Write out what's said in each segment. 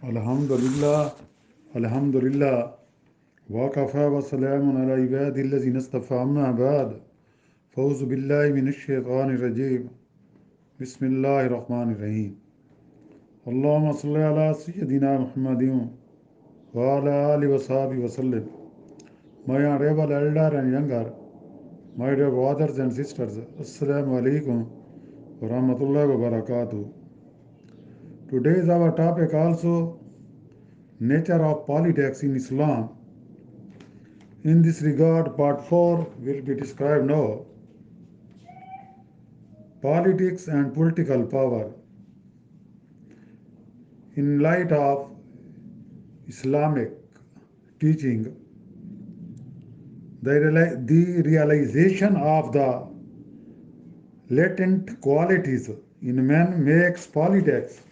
Alhamdulillah, Alhamdulillah, wa kafa wa salamun ala ibadi allazina istafa amma ba'd. Fauzu billahi minash shaitanir rajim. Bismillahir rahmanir rahim. Allahumma salli ala sayyidina Muhammadin wa ala ali wa sahbihi wa sallim. My honorable elder and younger, my dear brothers and sisters, Assalamu alaikum wa rahmatullahi wa barakatuh. Today is our topic also nature of politics in Islam. In this regard, part 4 will be described now. Politics and political power. In light of Islamic teaching, the realization of the latent qualities in men makes politics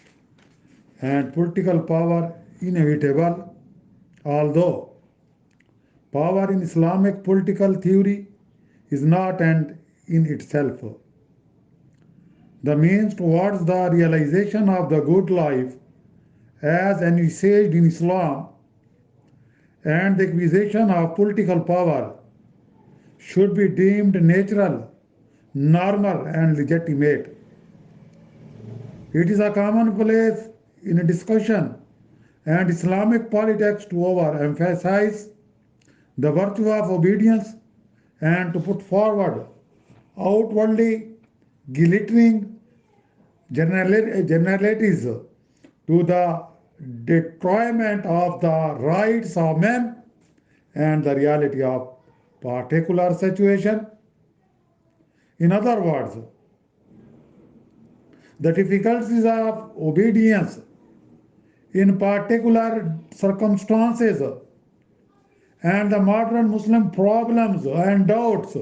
and political power inevitable, although power in Islamic political theory is not end in itself. The means towards the realization of the good life as envisaged in Islam and the acquisition of political power should be deemed natural, normal and legitimate. It is a commonplace in a discussion and Islamic politics to overemphasize the virtue of obedience and to put forward outwardly glittering generalities to the detriment of the rights of men and the reality of particular situation. In other words, the difficulties of obedience in particular circumstances and the modern Muslim problems and doubts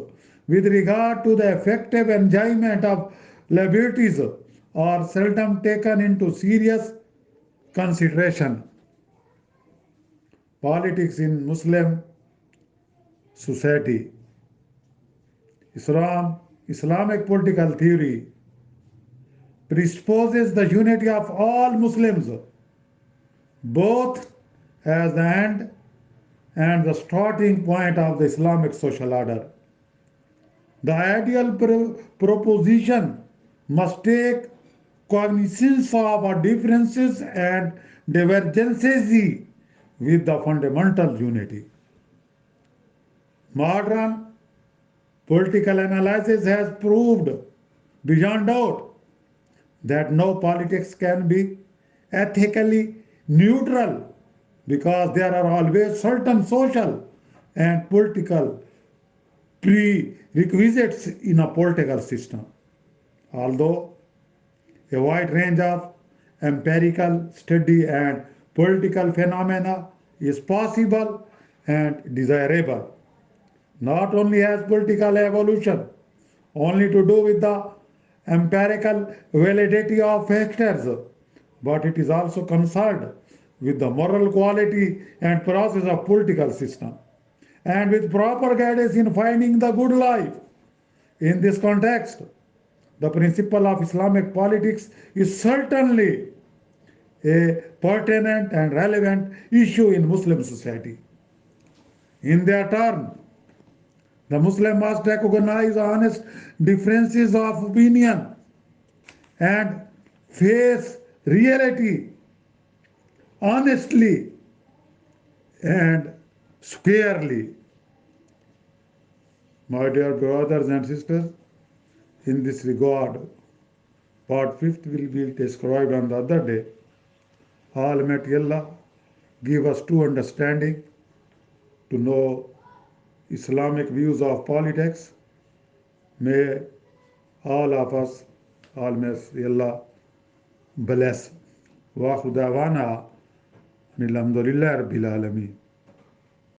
with regard to the effective enjoyment of liberties are seldom taken into serious consideration. Politics in Muslim society. Islamic political theory presupposes the unity of all Muslims, both as the end and the starting point of the Islamic social order. The ideal proposition must take cognizance of our differences and divergences with the fundamental unity. Modern political analysis has proved beyond doubt that no politics can be ethically neutral because there are always certain social and political prerequisites in a political system. Although a wide range of empirical study and political phenomena is possible and desirable, not only has political evolution only to do with the empirical validity of factors, but it is also concerned with the moral quality and process of political system and with proper guidance in finding the good life. In this context, the principle of Islamic politics is certainly a pertinent and relevant issue in Muslim society. In their turn, the Muslim must recognize honest differences of opinion and face reality honestly and squarely. My dear brothers and sisters, in this regard, part 5th will be described on the other day. Almighty Allah give us true understanding to know Islamic views of politics. May all of us, Almighty Allah, bless. Wa khudawana, alhamdulillah rabbil alameen.